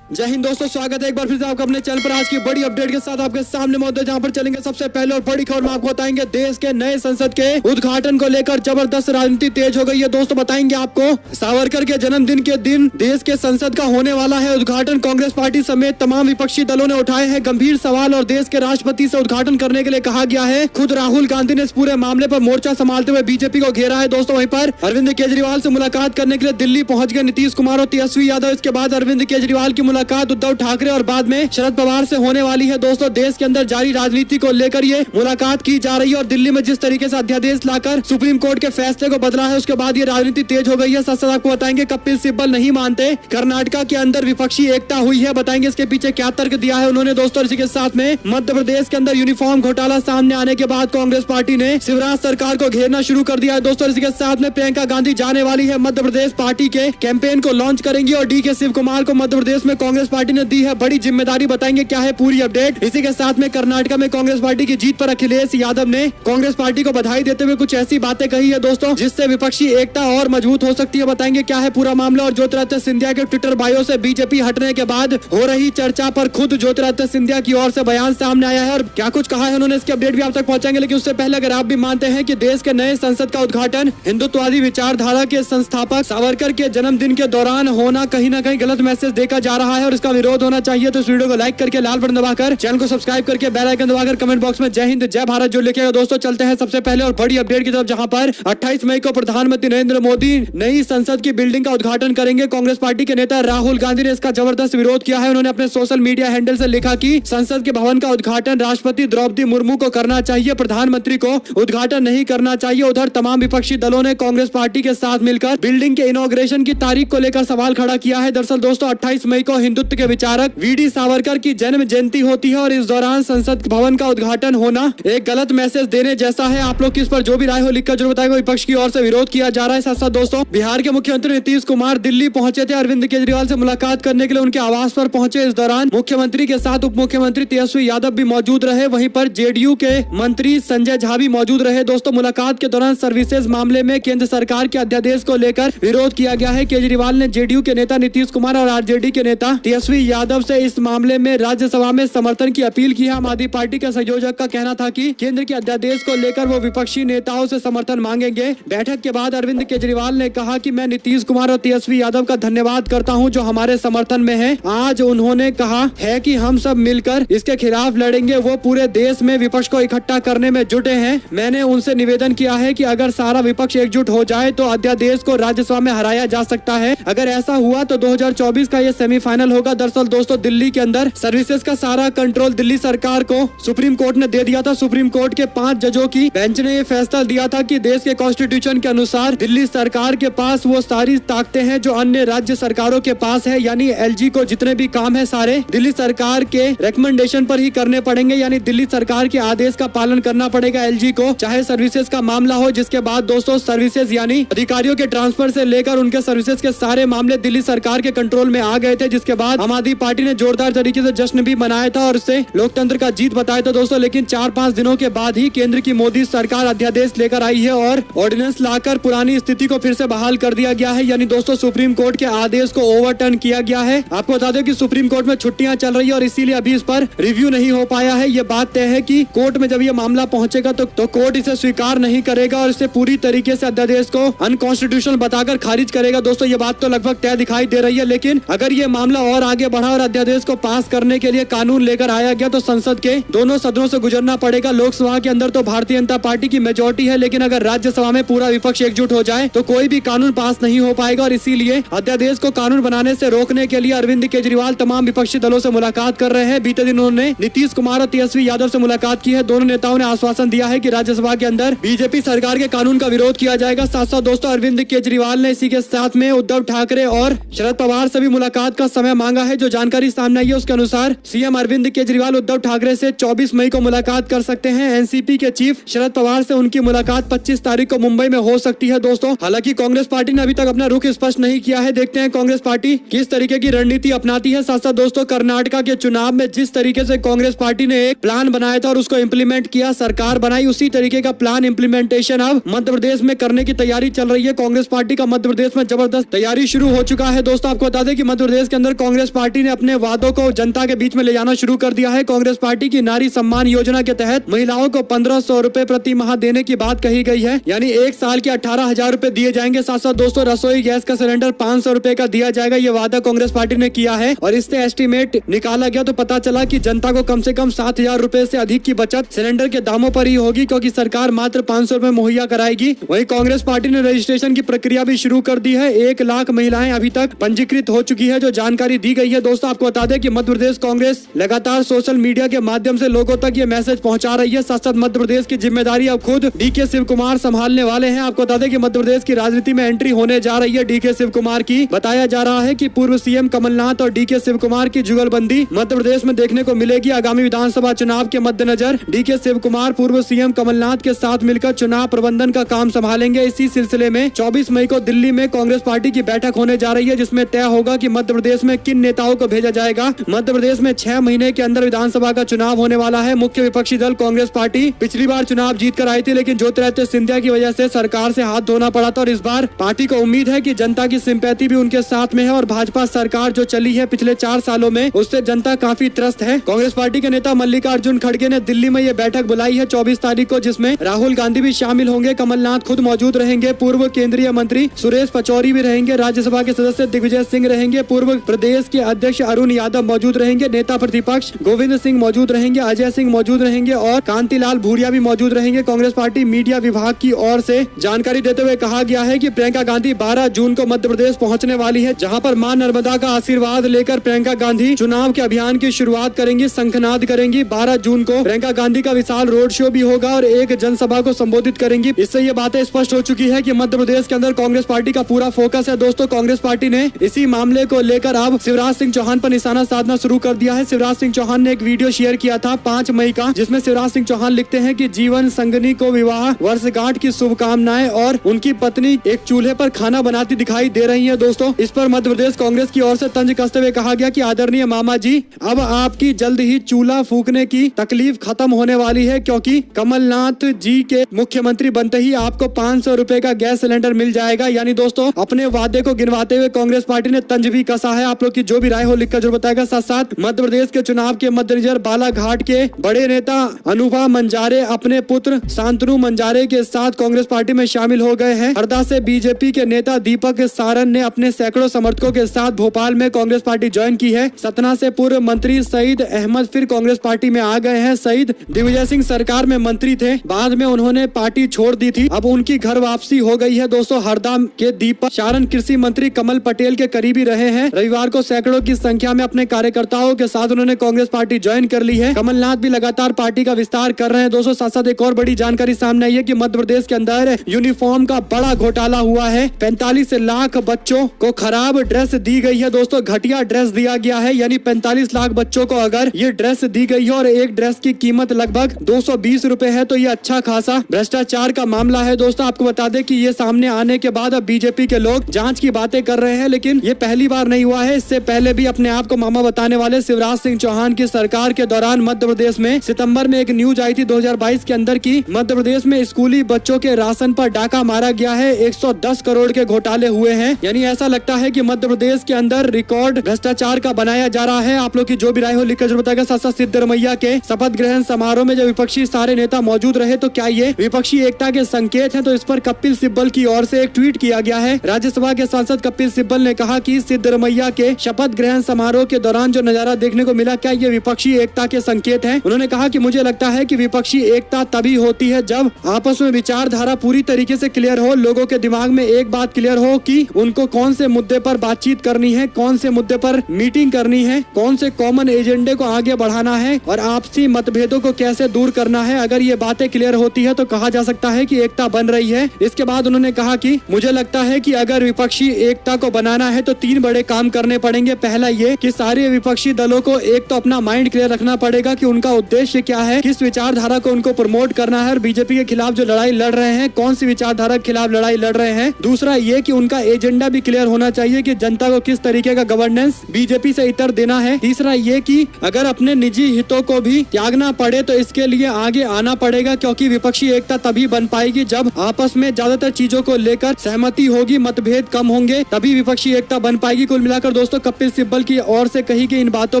जय हिंद दोस्तों, स्वागत है एक बार फिर से आपका अपने चैनल पर। आज की बड़ी अपडेट के साथ आपके सामने मौजूद है, जहां पर चलेंगे सबसे पहले और बड़ी खबर में आपको बताएंगे देश के नए संसद के उद्घाटन को लेकर जबरदस्त राजनीति तेज हो गई है। दोस्तों बताएंगे आपको सावरकर के जन्मदिन के दिन देश के संसद का होने वाला है उद्घाटन। कांग्रेस पार्टी समेत तमाम विपक्षी दलों ने उठाए हैं गंभीर सवाल और देश के राष्ट्रपति से उद्घाटन करने के लिए कहा गया है। खुद राहुल गांधी ने इस पूरे मामले पर मोर्चा संभालते हुए बीजेपी को घेरा है। दोस्तों वहीं पर अरविंद केजरीवाल से मुलाकात करने के लिए दिल्ली पहुंच गए नीतीश कुमार और तेजस्वी यादव। इसके बाद अरविंद केजरीवाल की मुलाकात उद्धव ठाकरे और बाद में शरद पवार से होने वाली है। दोस्तों देश के अंदर जारी राजनीति को लेकर ये मुलाकात की जा रही है और दिल्ली में जिस तरीके से अध्यादेश लाकर सुप्रीम कोर्ट के फैसले को बदला है, उसके बाद ये राजनीति तेज हो गई है। साथ साथ आपको बताएंगे कपिल सिब्बल नहीं मानते, कर्नाटका के अंदर विपक्षी एकता हुई है, बताएंगे इसके पीछे क्या तर्क दिया है उन्होंने। दोस्तों इसी के साथ में मध्य प्रदेश के अंदर यूनिफॉर्म घोटाला सामने आने के बाद कांग्रेस पार्टी ने शिवराज सरकार को घेरना शुरू कर दिया है। दोस्तों इसी के साथ में प्रियंका गांधी जाने वाली है मध्य प्रदेश पार्टी के कैंपेन को लॉन्च करेंगी और डीके शिव कुमार को मध्य प्रदेश में कांग्रेस पार्टी ने दी है बड़ी जिम्मेदारी, बताएंगे क्या है पूरी अपडेट। इसी के साथ में कर्नाटका में कांग्रेस पार्टी की जीत पर अखिलेश यादव ने कांग्रेस पार्टी को बधाई देते हुए कुछ ऐसी बातें कही है दोस्तों जिससे विपक्षी एकता और मजबूत हो सकती है, बताएंगे क्या है पूरा मामला। और ज्योतिरादित्य सिंधिया के ट्विटर बायो से बीजेपी हटने के बाद हो रही चर्चा पर खुद ज्योतिरादित्य सिंधिया की ओर से बयान सामने आया है और क्या कुछ कहा है उन्होंने, इसकी अपडेट भी आप तक पहुंचाएंगे। लेकिन उससे पहले अगर आप भी मानते हैं कि देश के नए संसद का उद्घाटन हिंदुत्ववादी विचारधारा के संस्थापक सावरकर के जन्मदिन के दौरान होना कहीं न कहीं गलत मैसेज देखा जा रहा है और इसका विरोध होना चाहिए, तो इस वीडियो को लाइक करके लाल बटन दबाकर चैनल को सब्सक्राइब करके बेल आइकन दबाकर कमेंट बॉक्स में जय हिंद जय भारत जो लिखेगा। दोस्तों चलते हैं सबसे पहले और बड़ी अपडेट की तरफ, जहां पर 28 मई को प्रधानमंत्री नरेंद्र मोदी नई संसद की बिल्डिंग का उद्घाटन करेंगे। कांग्रेस पार्टी के नेता राहुल गांधी ने इसका जबरदस्त विरोध किया है। उन्होंने अपने सोशल मीडिया हैंडल से लिखा कि संसद के भवन का उद्घाटन राष्ट्रपति द्रौपदी मुर्मू को करना चाहिए, प्रधानमंत्री को उद्घाटन नहीं करना चाहिए। उधर तमाम विपक्षी दलों ने कांग्रेस पार्टी के साथ मिलकर बिल्डिंग के इनॉग्रेशन की तारीख को लेकर सवाल खड़ा किया है। दरअसल दोस्तों 28 मई को हिंदुत्व के विचारक वीडी सावरकर की जन्म जयंती होती है और इस दौरान संसद भवन का उद्घाटन होना एक गलत मैसेज देने जैसा है। आप लोग किस पर जो भी राय हो लिखकर जरूर बताएंगे। विपक्ष की ओर से विरोध किया जा रहा है। साथ साथ दोस्तों बिहार के मुख्यमंत्री नीतीश कुमार दिल्ली पहुंचे थे अरविंद केजरीवाल से मुलाकात करने के लिए, उनके आवास पर पहुंचे। इस दौरान मुख्यमंत्री के साथ उप मुख्यमंत्री तेजस्वी यादव भी मौजूद रहे, वहीं पर जेडीयू के मंत्री संजय झा भी मौजूद रहे। दोस्तों मुलाकात के दौरान सर्विसेज मामले में केंद्र सरकार के अध्यादेश को लेकर विरोध किया गया है। केजरीवाल ने जेडीयू के नेता नीतीश कुमार और आरजेडी के नेता तेजस्वी यादव से इस मामले में राज्यसभा में समर्थन की अपील की है। आम आदमी पार्टी के संयोजक का कहना था कि केंद्र के अध्यादेश को लेकर वो विपक्षी नेताओं से समर्थन मांगेंगे। बैठक के बाद अरविंद केजरीवाल ने कहा कि मैं नीतीश कुमार और तेजस्वी यादव का धन्यवाद करता हूं जो हमारे समर्थन में है। आज उन्होंने कहा है कि हम सब मिलकर इसके खिलाफ लड़ेंगे। वो पूरे देश में विपक्ष को इकट्ठा करने में जुटे हैं। मैंने उनसे निवेदन किया है कि अगर सारा विपक्ष एकजुट हो जाए तो अध्यादेश को राज्यसभा में हराया जा सकता है। अगर ऐसा हुआ तो 2024 का ये सेमीफाइनल होगा। दरअसल दोस्तों दिल्ली के अंदर सर्विसेज का सारा कंट्रोल दिल्ली सरकार को सुप्रीम कोर्ट ने दे दिया था। सुप्रीम कोर्ट के 5 जजों की बेंच ने ये फैसला दिया था कि देश के कॉन्स्टिट्यूशन के अनुसार दिल्ली सरकार के पास वो सारी ताकतें हैं जो अन्य राज्य सरकारों के पास है, यानी एलजी को जितने भी काम है सारे दिल्ली सरकार के रिकमेंडेशन पर ही करने पड़ेंगे, यानी दिल्ली सरकार के आदेश का पालन करना पड़ेगा एलजी को, चाहे सर्विसेज का मामला हो। जिसके बाद दोस्तों सर्विसेज यानी अधिकारियों के ट्रांसफर से लेकर उनके सर्विसेज के सारे मामले दिल्ली सरकार के कंट्रोल में आ गए थे। जिसके बाद आम आदमी पार्टी ने जोरदार तरीके से जश्न भी मनाया था और इसे लोकतंत्र का जीत बताया था दोस्तों। लेकिन 4-5 दिनों के बाद ही केंद्र की मोदी सरकार अध्यादेश लेकर आई है और ऑर्डिनेंस लाकर पुरानी स्थिति को फिर से बहाल कर दिया गया है, यानी दोस्तों सुप्रीम कोर्ट के आदेश को ओवरटर्न किया गया है। आपको बता दें कि सुप्रीम कोर्ट में छुट्टियां चल रही है और इसीलिए अभी इस पर रिव्यू नहीं हो पाया है। ये बात तय है कि कोर्ट में जब ये मामला पहुंचेगा तो कोर्ट इसे स्वीकार नहीं करेगा और इसे पूरी तरीके से अध्यादेश को अनकॉन्स्टिट्यूशनल बताकर खारिज करेगा। दोस्तों ये बात तो लगभग तय दिखाई दे रही है। लेकिन अगर ये मामला और आगे बढ़ा और अध्यादेश को पास करने के लिए कानून लेकर आया गया तो संसद के दोनों सदनों से गुजरना पड़ेगा। लोकसभा के अंदर तो भारतीय जनता पार्टी की मेजोरिटी है, लेकिन अगर राज्यसभा में पूरा विपक्ष एकजुट हो जाए तो कोई भी कानून पास नहीं हो पाएगा और इसीलिए अध्यादेश को कानून बनाने से रोकने के लिए अरविंद केजरीवाल तमाम विपक्षी दलों से मुलाकात कर रहे हैं। बीते दिन उन्होंने नीतीश कुमार और तेजस्वी यादव से मुलाकात की है। दोनों नेताओं ने आश्वासन दिया है कि राज्यसभा के अंदर बीजेपी सरकार के कानून का विरोध किया जाएगा। साथ साथ दोस्तों अरविंद केजरीवाल ने इसी के साथ में उद्धव ठाकरे और शरद पवार से भी मुलाकात का समय मांगा है। जो जानकारी सामने आई है उसके अनुसार सीएम अरविंद केजरीवाल उद्धव ठाकरे से 24 मई को मुलाकात कर सकते हैं। एनसीपी के चीफ शरद पवार से उनकी मुलाकात 25 तारीख को मुंबई में हो सकती है। दोस्तों हालांकि कांग्रेस पार्टी ने अभी तक अपना रुख स्पष्ट नहीं किया है। देखते हैं कांग्रेस पार्टी किस तरीके की रणनीति अपनाती है। साथ साथ दोस्तों कर्नाटका के चुनाव में जिस तरीके से कांग्रेस पार्टी ने एक प्लान बनाया था और उसको इम्प्लीमेंट किया, सरकार बनाई, उसी तरीके का प्लान इम्प्लीमेंटेशन अब मध्य प्रदेश में करने की तैयारी चल रही है। कांग्रेस पार्टी का मध्य प्रदेश में जबरदस्त तैयारी शुरू हो चुका है। दोस्तों आपको बता दें कि मध्य प्रदेश के अंदर कांग्रेस पार्टी ने अपने वादों को जनता के बीच में ले जाना शुरू कर दिया है। कांग्रेस पार्टी की नारी सम्मान योजना के तहत महिलाओं को 1500 रुपए प्रति माह देने की बात कही गई है, यानी एक साल के 18,000 रुपए दिए जाएंगे। साथ साथ दोस्तों रसोई गैस का सिलेंडर 500 रुपए का दिया जाएगा। ये वादा कांग्रेस पार्टी ने किया है और इससे एस्टीमेट निकाला गया तो पता चला कि जनता को कम से कम 7,000 रुपए से अधिक की बचत सिलेंडर के दामों पर ही होगी, क्योंकि सरकार मात्र 500 रुपए मुहैया कराएगी। वहीं कांग्रेस पार्टी ने रजिस्ट्रेशन की प्रक्रिया भी शुरू कर दी है। 1 लाख महिलाएं अभी तक पंजीकृत हो चुकी है, जो जानकारी दी गई है। दोस्तों आपको बता दें कि मध्य प्रदेश कांग्रेस लगातार सोशल मीडिया के माध्यम से लोगों तक ये मैसेज पहुंचा रही है। साथ साथ मध्य प्रदेश की जिम्मेदारी अब खुद डीके शिव कुमार संभालने वाले हैं। आपको बता दें कि मध्य प्रदेश की राजनीति में एंट्री होने जा रही है डीके शिव कुमार की। बताया जा रहा है कि पूर्व सीएम कमलनाथ और डीके शिव कुमार की जुगलबंदी मध्य प्रदेश में देखने को मिलेगी। आगामी विधानसभा चुनाव के मद्देनजर डीके शिव कुमार पूर्व सीएम कमलनाथ के साथ मिलकर चुनाव प्रबंधन का काम संभालेंगे। इसी सिलसिले में 24 मई को दिल्ली में कांग्रेस पार्टी की बैठक होने जा रही है, जिसमें तय होगा कि मध्य प्रदेश में किन नेताओं को भेजा जाएगा। मध्य प्रदेश में 6 महीने के अंदर विधानसभा का चुनाव होने वाला है। मुख्य विपक्षी दल कांग्रेस पार्टी पिछली बार चुनाव जीत कर आई थी, लेकिन ज्योतिरादित्य सिंधिया की वजह से सरकार से हाथ धोना पड़ा था और इस बार पार्टी को उम्मीद है कि जनता की सिंपैथी भी उनके साथ में है और भाजपा सरकार जो चली है पिछले 4 सालों में उससे जनता काफी त्रस्त है। कांग्रेस पार्टी के नेता मल्लिकार्जुन खड़गे ने दिल्ली में ये बैठक बुलाई है 24 तारीख को, जिसमें राहुल गांधी भी शामिल होंगे, कमलनाथ खुद मौजूद रहेंगे, पूर्व केंद्रीय मंत्री सुरेश पचौरी भी रहेंगे, राज्यसभा के सदस्य दिग्विजय सिंह रहेंगे, पूर्व प्रदेश के अध्यक्ष अरुण यादव मौजूद रहेंगे, नेता प्रतिपक्ष गोविंद सिंह मौजूद रहेंगे, अजय सिंह मौजूद रहेंगे और कांतिलाल भूरिया भी मौजूद रहेंगे। कांग्रेस पार्टी मीडिया विभाग की ओर से जानकारी देते हुए कहा गया है कि प्रियंका गांधी 12 जून को मध्य प्रदेश पहुंचने वाली है, जहां पर मां नर्मदा का आशीर्वाद लेकर प्रियंका गांधी चुनाव के अभियान की शुरुआत करेंगी, शंखनाद करेंगी। 12 जून को प्रियंका गांधी का विशाल रोड शो भी होगा और एक जनसभा को संबोधित करेंगी। इससे ये बातें स्पष्ट हो चुकी है कि मध्य प्रदेश के अंदर कांग्रेस पार्टी का पूरा फोकस है। दोस्तों कांग्रेस पार्टी ने इसी मामले को लेकर अब शिवराज सिंह चौहान पर निशाना साधना शुरू कर दिया है। शिवराज सिंह चौहान ने एक वीडियो शेयर किया था 5 मई का, जिसमें शिवराज सिंह चौहान लिखते हैं कि जीवन संगनी को विवाह वर्षगांठ की शुभकामनाएं और उनकी पत्नी एक चूल्हे पर खाना बनाती दिखाई दे रही है। दोस्तों इस पर मध्य प्रदेश कांग्रेस की ओर से तंज कसते हुए कहा गया कि आदरणीय मामा जी, अब आपकी जल्द ही चूल्हा फूकने की तकलीफ खत्म होने वाली है, क्योंकि कमलनाथ जी के मुख्यमंत्री बनते ही आपको 500 रुपए का गैस सिलेंडर मिल जाएगा। यानी दोस्तों अपने वादे को गिनवाते हुए कांग्रेस पार्टी ने तंज भी कसा है। आप लोग की जो भी राय हो लिखकर जरूर बताएगा। साथ साथ मध्य प्रदेश के चुनाव के मद्देनजर बालाघाट के बड़े नेता अनुभा मंजारे अपने पुत्र शांतनु मंजारे के साथ कांग्रेस पार्टी में शामिल हो गए हैं। हरदा से बीजेपी के नेता दीपक सारन ने अपने सैकड़ों समर्थकों के साथ भोपाल में कांग्रेस पार्टी ज्वाइन की है। सतना से पूर्व मंत्री सईद अहमद फिर कांग्रेस पार्टी में आ गए हैं। सईद दिग्विजय सिंह सरकार में मंत्री थे, बाद में उन्होंने पार्टी छोड़ दी थी, अब उनकी घर वापसी हो गई है। दोस्तों हरदा के दीपक सारन कृषि मंत्री कमल पटेल के करीबी रहे हैं। रविवार को सैकड़ों की संख्या में अपने कार्यकर्ताओं के साथ उन्होंने कांग्रेस पार्टी ज्वाइन कर ली है। कमलनाथ भी लगातार पार्टी का विस्तार कर रहे हैं। दोस्तों साथ साथ एक और बड़ी जानकारी सामने आई है कि मध्य प्रदेश के अंदर यूनिफॉर्म का बड़ा घोटाला हुआ है। 45 लाख बच्चों को खराब ड्रेस दी गई है। दोस्तों घटिया ड्रेस दिया गया है, यानी 45 लाख बच्चों को अगर ये ड्रेस दी गई है और एक ड्रेस की कीमत लगभग 220 रुपए है, तो ये अच्छा खासा भ्रष्टाचार का मामला है। दोस्तों आपको बता दें कि ये सामने आने के बाद अब बीजेपी के लोग जांच की बातें कर रहे हैं, लेकिन ये पहली बार नहीं हुआ है। इससे पहले भी अपने आप को मामा बताने वाले शिवराज सिंह चौहान की सरकार के दौरान मध्य प्रदेश में सितंबर में एक न्यूज आई थी 2022 के अंदर की मध्य प्रदेश में स्कूली बच्चों के राशन पर डाका मारा गया है। 110 करोड़ के घोटाले हुए हैं। यानी ऐसा लगता है कि मध्य प्रदेश के अंदर रिकॉर्ड भ्रष्टाचार का बनाया जा रहा है। आप लोग की जो भी राय हो लिखकर जरूर बताएगा। साथ साथ सिद्धरमैया के शपथ ग्रहण समारोह में जब विपक्षी सारे नेता मौजूद रहे, तो क्या ये विपक्षी एकता के संकेत है? तो इस पर कपिल सिब्बल की ओर से एक ट्वीट किया गया है। राज्यसभा के सांसद कपिल सिब्बल ने कहा कि सिद्धरमैया के शपथ ग्रहण समारोह के दौरान जो नजारा देखने को मिला, क्या ये विपक्षी एकता के संकेत है? उन्होंने कहा कि मुझे लगता है कि विपक्षी एकता तभी होती है जब आपस में विचारधारा पूरी तरीके से क्लियर हो, लोगों के दिमाग में एक बात क्लियर हो कि उनको कौन से मुद्दे पर बातचीत करनी है, कौन से मुद्दे पर मीटिंग करनी है, कौन से कॉमन एजेंडे को आगे बढ़ाना है और आपसी मतभेदों को कैसे दूर करना है। अगर ये बातें क्लियर होती है तो कहा जा सकता है कि एकता बन रही है। इसके बाद उन्होंने कहा कि मुझे लगता है कि अगर विपक्षी एकता को बनाना है तो 3 बड़े काम करने पड़ेंगे। पहला ये कि सारे विपक्षी दलों को एक तो अपना माइंड क्लियर रखना पड़ेगा कि उनका उद्देश्य क्या है, किस विचारधारा को उनको प्रमोट करना है और बीजेपी के खिलाफ जो लड़ाई लड़ रहे हैं कौन सी विचारधारा के खिलाफ लड़ाई लड़ रहे हैं। दूसरा ये कि उनका एजेंडा भी क्लियर होना चाहिए कि जनता को किस तरीके का गवर्नेंस बीजेपी से इतर देना है। तीसरा ये कि अगर अपने निजी हितों को भी त्यागना पड़े तो इसके लिए आगे आना पड़ेगा, क्योंकि विपक्षी एकता तभी बन पाएगी जब आपस में ज्यादातर चीजों को लेकर सहमति होगी, मतभेद कम होंगे, तभी विपक्षी एकता बन पाएगी। कुल मिलाकर दोस्तों कपिल सिब्बल की ओर से कही गई इन बातों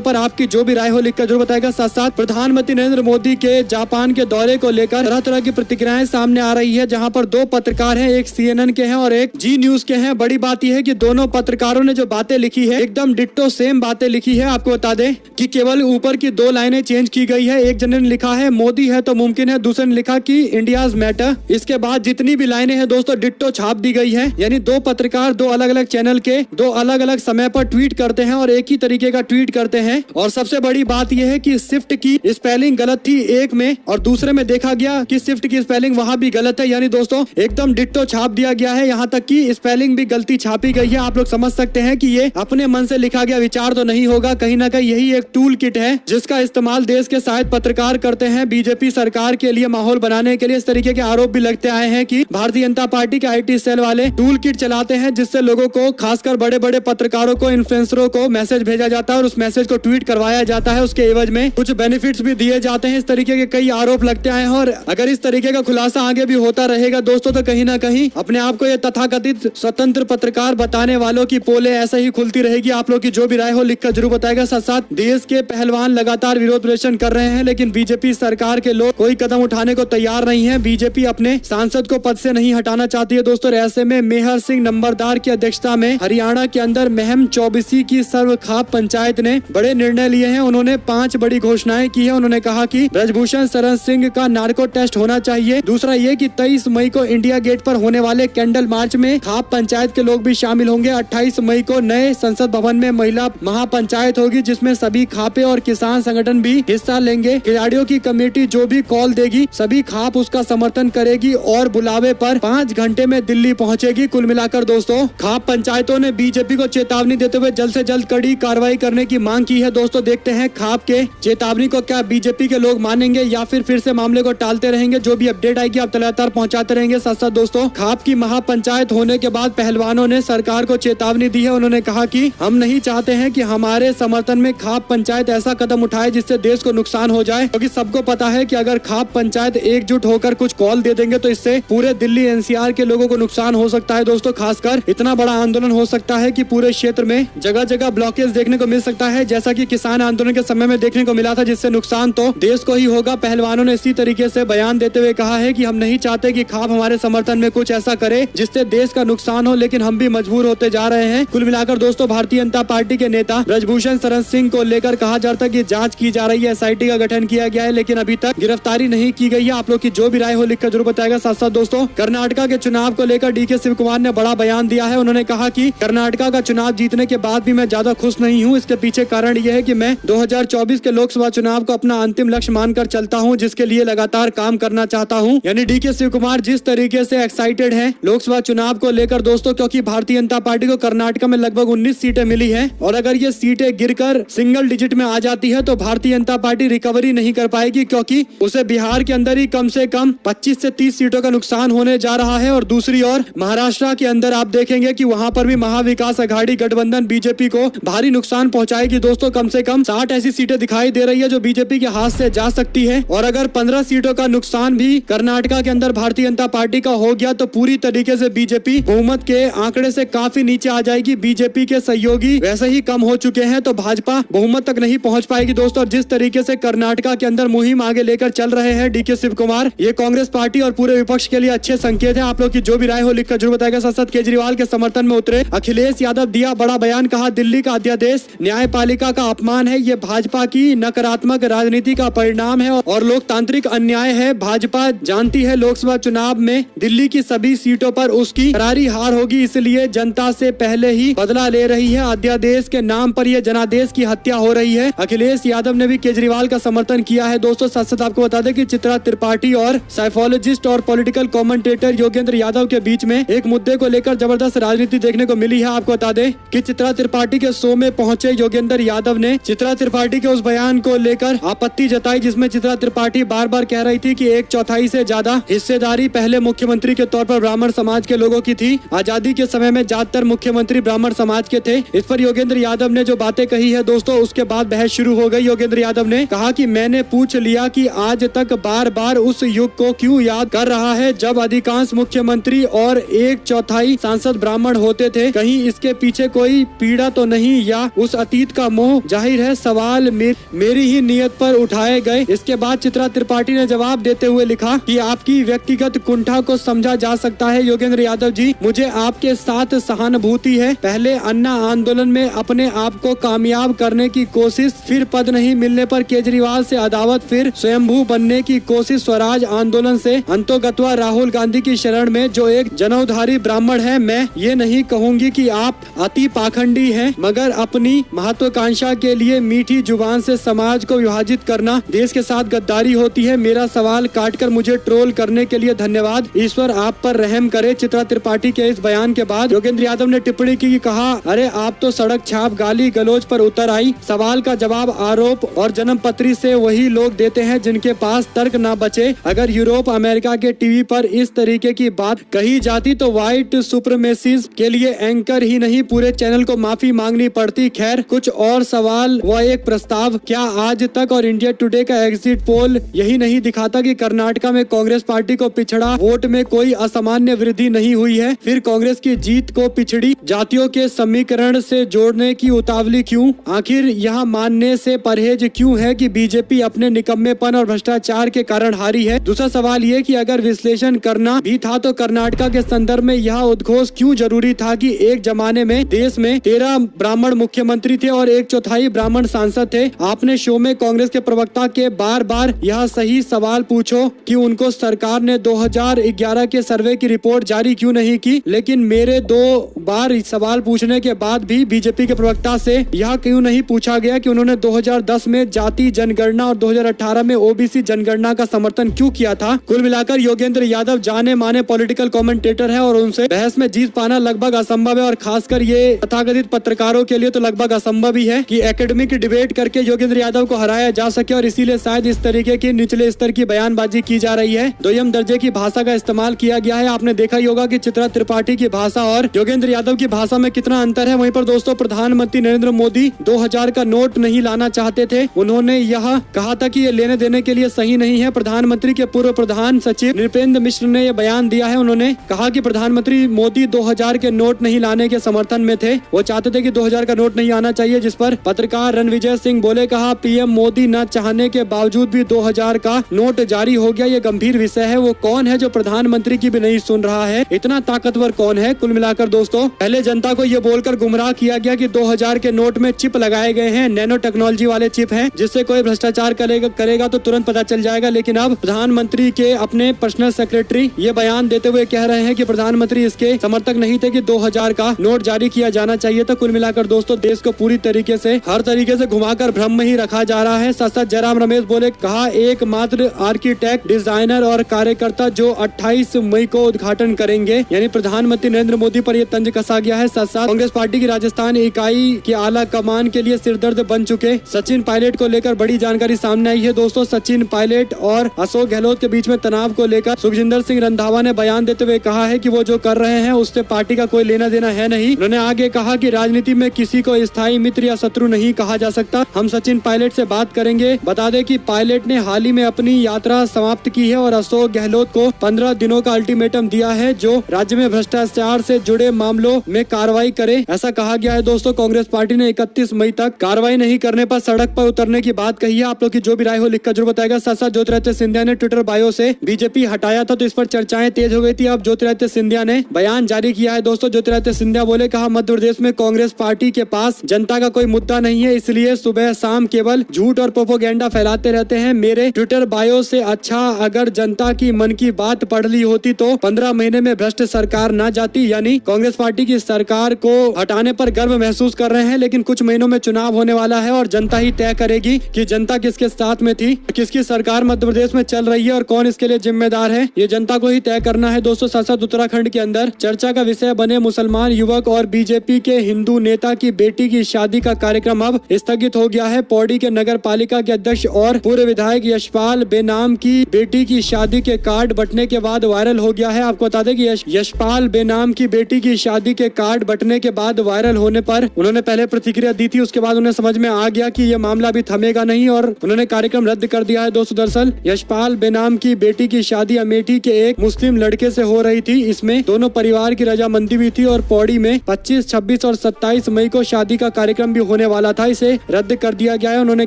पर आपकी जो भी राय हो लिखकर जरूर बताएगा। साथ साथ प्रधानमंत्री नरेंद्र मोदी के जापान के दौरे को लेकर तरह तरह की प्रतिक्रियाएं सामने आ रही है, जहां पर दो पत्रकार हैं, एक CNN के हैं और एक जी न्यूज के हैं। बड़ी बात यह है कि दोनों पत्रकारों ने जो बातें लिखी है एकदम डिट्टो सेम बातें लिखी है। आपको बता दें कि केवल ऊपर की दो लाइनें चेंज की गई है। एक जने ने लिखा है मोदी है तो मुमकिन है, दूसरे ने लिखा कि इंडियाज मैटर। इसके बाद जितनी भी लाइनें हैं दोस्तों डिट्टो छाप दी गई है, यानी दो पत्रकार दो अलग अलग चैनल के दो अलग अलग समय पर ट्वीट करते हैं और एक ही तरीके का ट्वीट करते हैं। और सबसे बड़ी बात यह है कि स्विफ्ट की स्पेलिंग गलत थी एक में और दूसरे में देखा गया कि स्विफ्ट की स्पेलिंग वहां भी गलत है, यानी दोस्तों एकदम डिट्टो छाप दिया गया है। यहाँ तक कि स्पेलिंग भी गलती छापी गई है। आप लोग समझ सकते हैं कि ये अपने मन से लिखा गया विचार तो नहीं होगा, कहीं ना कहीं यही एक टूल किट है जिसका इस्तेमाल देश के शायद पत्रकार करते हैं बीजेपी सरकार के लिए माहौल बनाने के लिए। इस तरीके के आरोप भी लगते आए हैं कि भारतीय जनता पार्टी के IT सेल वाले टूल किट चलाते हैं जिससे लोगों को, खासकर बड़े बड़े पत्रकारों को, इन्फ्लुएंसरों को मैसेज भेजा जाता है और उस मैसेज को ट्वीट करवाया जाता है, उसके एवज में कुछ बेनिफिट्स भी दिए जाते हैं। इस तरीके के कई आरोप लगते आए हैं और अगर इस तरीके का खुलासा आगे भी होता रहेगा दोस्तों तो कहीं ना कहीं अपने आप को ये तथाकथित स्वतंत्र पत्रकार बताने वालों की पोले ऐसे ही खुलती रहेगी। आप लोग की जो भी राय हो लिखकर जरूर बताएगा। साथ साथ देश के पहलवान लगातार विरोध प्रदर्शन कर रहे हैं लेकिन बीजेपी सरकार के लोग कोई कदम उठाने को तैयार नहीं है। बीजेपी अपने सांसद को पद से नहीं हटाना चाहती है दोस्तों। ऐसे में मेहर सिंह नंबरदार की अध्यक्षता में हरियाणा के अंदर महम चौबीसी की सर्वखाप पंचायत ने बड़े निर्णय लिए हैं। उन्होंने 5 बड़ी घोषणाएं की है। उन्होंने कहा कि ब्रजभूषण शरण सिंह का नार्को टेस्ट होना चाहिए। दूसरा ये कि 23 मई को इंडिया गेट पर होने वाले कैंडल मार्च में खाप पंचायत के लोग भी शामिल होंगे। 28 मई को नए संसद भवन में महिला महापंचायत होगी जिसमें सभी खापे और किसान संगठन भी हिस्सा लेंगे। खिलाड़ियों की कमेटी जो भी कॉल देगी सभी खाप उसका समर्थन करेगी और बुलावे पर 5 घंटे में दिल्ली पहुंचेगी। कुल मिलाकर दोस्तों खाप पंचायतों ने बीजेपी को चेतावनी देते हुए जल्द से जल्द कड़ी कार्रवाई करने की मांग की है। दोस्तों देखते हैं खाप के चेतावनी को क्या बीजेपी के लोग मानेंगे या फिर से मामले को टालते रहेंगे। जो भी अपडेट आएगी आप लगातार पहुंचाते रहेंगे। साथ साथ दोस्तों खाप की महापंचायत होने के बाद पहलवानों ने सरकार को चेतावनी दी है। उन्होंने कहा कि हम नहीं चाहते हैं कि हमारे समर्थन में खाप पंचायत ऐसा कदम उठाए जिससे देश को नुकसान हो जाए, क्योंकि सबको पता है कि अगर खाप पंचायत एकजुट होकर कुछ कॉल दे देंगे तो इससे पूरे दिल्ली NCR के लोगों को नुकसान हो सकता है। दोस्तों खासकर इतना बड़ा आंदोलन हो सकता है कि पूरे क्षेत्र में जगह जगह ब्लॉकेज देखने को मिल सकता है, जैसा कि किसान आंदोलन के समय में देखने को मिला था, जिससे नुकसान तो देश को ही होगा। पहलवानों ने इसी तरीके से बयान देते हुए कहा है कि हम नहीं चाहते कि खाप हमारे समर्थन में कुछ ऐसा करे जिससे देश का नुकसान हो, लेकिन हम भी मजबूर होते जा रहे हैं। कुल मिलाकर दोस्तों भारतीय जनता पार्टी के नेता ब्रजभूषण शरण सिंह को लेकर कहा जाता है कि जांच की जा रही है, SIT का गठन किया गया है, लेकिन अभी तक गिरफ्तारी नहीं की गई है। आप लोग की जो भी राय हो लिखकर जरूर बताएगा। साथ साथ दोस्तों कर्नाटका के चुनाव को लेकर DK शिव कुमार ने बड़ा बयान दिया है। उन्होंने कहा कि कर्नाटका का चुनाव जीतने के बाद भी मैं ज्यादा खुश नहीं हूँ। इसके पीछे कारण यह है कि मैं 2024 के लोकसभा चुनाव को अपना अंतिम लक्ष्य मानकर चलता हूँ, जिसके लिए लगातार काम करना चाहता हूँ। यानी DK शिव कुमार जिस तरीके से एक्साइटेड है लोकसभा चुनाव को लेकर दोस्तों, क्योंकि भारतीय जनता पार्टी को कर्नाटक में लगभग 19 सीटें मिली है और अगर ये सीटें गिरकर सिंगल डिजिट में आ जाती है तो भारतीय जनता पार्टी रिकवरी नहीं कर पाएगी, क्योंकि उसे बिहार के अंदर ही कम से कम 25 से 30 सीटों का नुकसान होने जा रहा है। और दूसरी ओर महाराष्ट्र के अंदर आप देखेंगे कि वहां पर भी महाविकास आघाड़ी गठबंधन बीजेपी को भारी नुकसान पहुंचाएगी। दोस्तों कम से कम 60 ऐसी सीटें दिखाई दे रही है जो बीजेपी के हाथ से जा सकती है और अगर 15 सीटों का नुकसान भी कर्नाटका के अंदर भारतीय जनता पार्टी का हो गया तो पूरी तरीके से बीजेपी बहुमत के आंकड़े से काफी नीचे आ जाएगी। बीजेपी के सहयोगी वैसे ही कम हो चुके हैं तो भाजपा बहुमत तक नहीं पहुंच पाएगी। दोस्तों जिस तरीके से कर्नाटका के अंदर मुहिम आगे लेकर चल रहे हैं DK शिव कुमार, ये कांग्रेस पार्टी और पूरे विपक्ष के लिए अच्छे संकेत है। आप लोग की जो भी राय हो लिखकर जरूर बताएगा। साथ साथ केजरीवाल के समर्थन में उतरे अखिलेश यादव दिया बड़ा बयान, कहा दिल्ली का अध्यादेश न्यायपालिका का अपमान है, ये भाजपा की नकारात्मक राजनीति का परिणाम है और लोकतांत्रिक अन्याय है। भाजपा जानती है लोकसभा चुनाव में दिल्ली की सभी सीटों पर उसकी करारी हार होगी, इसलिए जनता से पहले ही बदला ले रही है। अध्यादेश के नाम पर यह जनादेश की हत्या हो रही है। अखिलेश यादव ने भी केजरीवाल का समर्थन किया है। दोस्तों साथ साथ आपको बता दें कि चित्रा त्रिपाठी और साइकोलॉजिस्ट और पॉलिटिकल कमेंटेटर योगेंद्र यादव के बीच में एक मुद्दे को लेकर जबरदस्त राजनीति देखने को मिली है। आपको बता दें कि चित्रा त्रिपाठी के शो में पहुंचे योगेंद्र यादव ने चित्रा त्रिपाठी के उस बयान को लेकर आपत्ति जताई जिसमें चित्रा त्रिपाठी बार बार कह रही थी कि 1/4 से ज्यादा हिस्सेदारी पहले मुख्यमंत्री के तौर पर ब्राह्मण समाज के लोगों की थी। आजादी के समय में ज्यादातर मुख्यमंत्री ब्राह्मण समाज के थे। इस पर योगेंद्र यादव ने जो बातें कही है दोस्तों, उसके बाद बहस शुरू हो गई। योगेंद्र यादव ने कहा कि मैंने पूछ लिया कि आज तक बार बार उस युग को क्यों याद कर रहा है जब अधिकांश मुख्यमंत्री और 1/4 सांसद ब्राह्मण होते थे। कहीं इसके पीछे कोई पीड़ा तो नहीं या उस अतीत का मोह? जाहिर है सवाल मेरी ही नियत पर उठाए गए। इसके बाद चित्रा त्रिपाठी ने जवाब देते हुए लिखा कि आपकी व्यक्तिगत कुंठा को समझा जा सकता है योगेंद्र यादव जी, मुझे आपके साथ सहानुभूति है। पहले अन्ना आंदोलन में अपने आप को कामयाब करने की कोशिश, फिर पद नहीं मिलने पर केजरीवाल से अदावत, फिर स्वयंभू बनने की कोशिश, स्वराज आंदोलन से अंतोगत्वा राहुल गांधी की शरण में जो एक जनौधारी ब्राह्मण है। मैं ये नहीं कहूंगी कि आप अति पाखंडी हैं, मगर अपनी महत्वाकांक्षा के लिए मीठी जुबान से समाज को विभाजित करना देश के साथ गद्दारी होती है। मेरा सवाल काटकर मुझे ट्रोल करने के लिए धन्यवाद। ईश्वर आप पर रहम करे। चित्रा त्रिपाठी के इस बयान के बाद योगेंद्र यादव ने टिप्पणी की, कहा अरे आप तो सड़क छाप गाली गलौज पर उतर आई। सवाल का जवाब आरोप और जन्म पत्री से वही लोग देते हैं जिनके पास तर्क ना बचे। अगर यूरोप अमेरिका के टीवी पर इस तरीके की बात कही जाती तो व्हाइट सुप्रीमेसीज के लिए एंकर ही नहीं पूरे चैनल को माफी मांगनी पड़ती। खैर, कुछ और सवाल व एक प्रस्ताव। क्या आज तक और इंडिया टुडे का एग्जिट पोल यही नहीं दिखाता कि कर्नाटका में कांग्रेस पार्टी को पिछड़ा वोट में कोई असामान्य वृद्धि नहीं हुई है? फिर कांग्रेस की जीत को पिछड़ी जातियों के समीकरण से जोड़ने की उतावली क्यों? आखिर यहाँ मानने से परहेज क्यों है कि बीजेपी अपने निकम्मेपन और भ्रष्टाचार के कारण हारी है? दूसरा सवाल ये कि अगर विश्लेषण करना भी था तो कर्नाटका के संदर्भ में यह उद्घोष क्यों जरूरी था कि एक जमाने में देश में 13 ब्राह्मण मुख्यमंत्री थे और 1/4 ब्राह्मण सांसद थे। आपने शो में कांग्रेस के प्रवक्ता के बार बार यह सही सवाल पूछो कि उनको सरकार ने 2011 के सर्वे की रिपोर्ट जारी क्यों नहीं की, लेकिन मेरे 2 बार सवाल पूछने के बाद भी बीजेपी के प्रवक्ता से यह क्यों नहीं पूछा गया कि उन्होंने 2010 में जाति जनगणना और 2018 में ओबीसी जनगणना का समर्थन क्यों किया था? कुल मिलाकर योगेंद्र यादव जाने माने पॉलिटिकल कमेंटेटर है और उनसे बहस में जीत पाना लगभग असंभव है और खासकर ये तथाकथित पत्रकारों के लिए तो लगभग असंभव ही है कि एकेडमिक डिबेट करके योगेंद्र यादव को हराया जा सके और इसीलिए शायद इस तरीके की निचले स्तर की बयानबाजी की जा रही है। दोयम दर्जे की भाषा का इस्तेमाल किया गया है। आपने देखा ही होगा कि चित्रा त्रिपाठी की भाषा और योगेंद्र यादव की भाषा में कितना अंतर है। वहीं पर दोस्तों, प्रधानमंत्री नरेंद्र मोदी 2000 का नोट नहीं लाना चाहते थे। उन्होंने यह कहा था कि ये लेने देने के लिए सही नहीं है। प्रधानमंत्री के पूर्व प्रधान सचिव नृपेंद्र मिश्र ने यह बयान दिया है। उन्होंने कहा कि प्रधानमंत्री मोदी 2000 के नोट नहीं लाने के समर्थन में थे। वो चाहते थे कि 2000 का नोट नहीं आना चाहिए, जिस पर पत्रकार रणविजय सिंह बोले, कहा पीएम मोदी न चाहने के बावजूद भी 2000 का नोट जारी हो गया। ये गंभीर विषय है। वो कौन है जो प्रधानमंत्री की भी नहीं सुन रहा है? इतना ताकतवर कौन है? कुल मिलाकर दोस्तों, पहले जनता को ये बोलकर गुमराह किया गया कि 2000 के नोट में चिप लगाए गए हैं, नैनो टेक्नोलॉजी वाले चिप हैं, जिससे कोई भ्रष्टाचार करेगा तो तुरंत पता चल जाएगा। लेकिन अब प्रधानमंत्री के अपने पर्सनल सेक्रेटरी ये बयान देते हुए कह रहे हैं कि प्रधानमंत्री इसके समर्थक नहीं थे कि 2000 का नोट जारी किया जाना चाहिए। तो कुल मिलाकर दोस्तों, देश को पूरी तरीके से हर तरीके से घुमाकर भ्रम में ही रखा जा रहा है। साथ जयराम रमेश बोले, कहा एकमात्र आर्किटेक्ट, डिजाइनर और कार्यकर्ता जो 28 मई को उद्घाटन करेंगे, यानी प्रधानमंत्री नरेंद्र मोदी पर यह तंज कसा गया है। साथ साथ कांग्रेस पार्टी की राजस्थान इकाई की आला कमान के लिए सिरदर्द बन चुके सचिन पायलट को लेकर बड़ी जानकारी सामने आई है। दोस्तों, सचिन पायलट और अशोक गहलोत के बीच में तनाव को लेकर सुखजिंदर सिंह रंधावा ने बयान देते हुए कहा है कि वो जो कर रहे हैं उससे पार्टी का कोई लेना देना है नहीं। उन्होंने आगे कहा कि राजनीति में किसी को स्थायी मित्र या शत्रु नहीं कहा जा सकता। हम सचिन पायलट से बात करेंगे। बता दें कि पायलट ने हाल ही में अपनी यात्रा समाप्त की है और अशोक गहलोत को 15 दिनों का अल्टीमेटम दिया है जो राज्य में भ्रष्टाचार से जुड़े मामलों में कार्रवाई करे, ऐसा कहा गया है। दोस्तों, कांग्रेस पार्टी ने 31 मई तक कार्रवाई नहीं करने पर सड़क पर उतरने की बात कही है। आप लोग की जो भी राय हो लिखकर जरूर बताएगा। साथ साथ ज्योतिरादित्य सिंधिया ने ट्विटर बायो से बीजेपी हटाया था तो इस पर चर्चाएं तेज हो गई थी। अब ज्योतिरादित्य सिंधिया ने बयान जारी किया है। दोस्तों, ज्योतिरादित्य सिंधिया बोले, कहा मध्य प्रदेश में कांग्रेस पार्टी के पास जनता का कोई मुद्दा नहीं है, इसलिए सुबह शाम केवल झूठ और प्रोपोगेंडा फैलाते रहते हैं। मेरे ट्विटर बायो से अच्छा अगर जनता की मन की बात पढ़ ली होती तो 15 महीने में भ्रष्ट सरकार न जाती। यानी कांग्रेस पार्टी की सरकार को हटाने पर गर्व महसूस कर रहे हैं, लेकिन कुछ महीनों में चुनाव होने वाला है और जनता ही तय करेगी कि जनता किसके साथ में थी, किसकी सरकार मध्य प्रदेश में चल रही है और कौन इसके लिए जिम्मेदार है। ये जनता को ही तय करना है। दोस्तों, साथ साथ उत्तराखंड के अंदर चर्चा का विषय बने मुसलमान युवक और बीजेपी के हिंदू नेता की बेटी की शादी का कार्यक्रम अब स्थगित हो गया है। पौड़ी के नगर पालिका के अध्यक्ष और पूर्व विधायक यशपाल बेनाम की बेटी की शादी के कार्ड बंटने के बाद वायरल हो गया है। आपको बता दें कि यशपाल बेनाम की बेटी की शादी के कार्ड बंटने के बाद वायरल होने पर उन्होंने पहले प्रतिक्रिया दी थी। उसके बाद उन्हें समझ में आ गया कि यह मामला भी थमेगा नहीं और उन्होंने कार्यक्रम रद्द कर दिया है। दोस्तों, दरअसल यशपाल बेनाम की बेटी की शादी अमेठी के एक मुस्लिम लड़के से हो रही थी। इसमें दोनों परिवार की रजामंदी भी थी और पौड़ी में 25-26 26 और 27 मई को शादी का कार्यक्रम भी होने वाला था, इसे रद्द कर दिया गया है। उन्होंने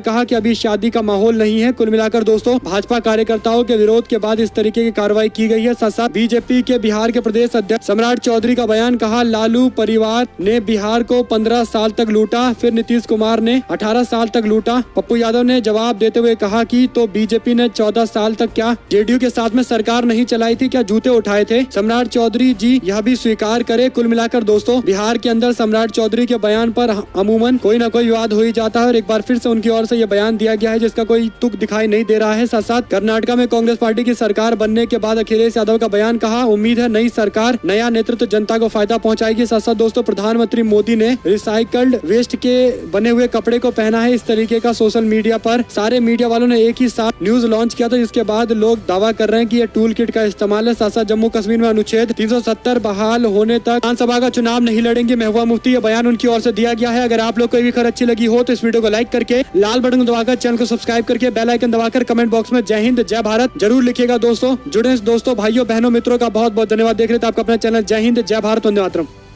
कहा कि अभी शादी का माहौल नहीं है। कुल मिलाकर दोस्तों भाजपा कार्यकर्ताओं के विरोध के बाद इस तरीके की कार्रवाई की गई है। साथ साथ बीजेपी के बिहार के प्रदेश अध्यक्ष सम्राट चौधरी का बयान, कहा लालू परिवार ने बिहार को 15 साल तक लूटा, फिर नीतीश कुमार ने 18 साल तक लूटा। पप्पू यादव ने जवाब देते हुए कहा कि तो बीजेपी ने 14 साल तक क्या जेडीयू के साथ में सरकार नहीं चलाई थी, क्या जूते उठाए थे? सम्राट चौधरी जी यह भी स्वीकार करे। कुल मिलाकर दोस्तों बिहार के अंदर सम्राट चौधरी के बयान पर अमूमन कोई ना कोई विवाद हो ही जाता है और एक बार फिर से उनकी ओर से यह बयान दिया गया है जिसका कोई तुक दिखाई नहीं दे रहा है। साथ साथ कर्नाटका में कांग्रेस पार्टी की सरकार बनने के बाद अखिलेश यादव का बयान, कहा उम्मीद है नई सरकार नया नेतृत्व जनता को फायदा पहुंचाएगी। साथ साथ दोस्तों प्रधानमंत्री मोदी ने रिसाइकल्ड वेस्ट के बने हुए कपड़े को पहना है। इस तरीके का सोशल मीडिया पर सारे मीडिया वालों ने एक ही साथ न्यूज लॉन्च किया था, जिसके बाद लोग दावा कर रहे हैं कि यह टूल किट का इस्तेमाल है। साथ साथ जम्मू कश्मीर में अनुच्छेद 370 बहाल होने तक विधानसभा का चुनाव नहीं लड़ेंगे महबूबा मुफ्ती, यह बयान उनकी ओर से दिया गया है। अगर आप लोग को भी खबर अच्छी लगी हो तो इस वीडियो को लाइक करके लाल बटन दबाकर चैनल को सब्सक्राइब करके बेल आइकन दबाकर कमेंट बॉक्स में जय हिंद जय भारत जरूर लिखिएगा। दोस्तों जुड़े दोस्तों भाइयों बहनों मित्रों का बहुत बहुत धन्यवाद। देख रहे थे आपका अपना चैनल जय हिंद जय भारत, वंदे मातरम।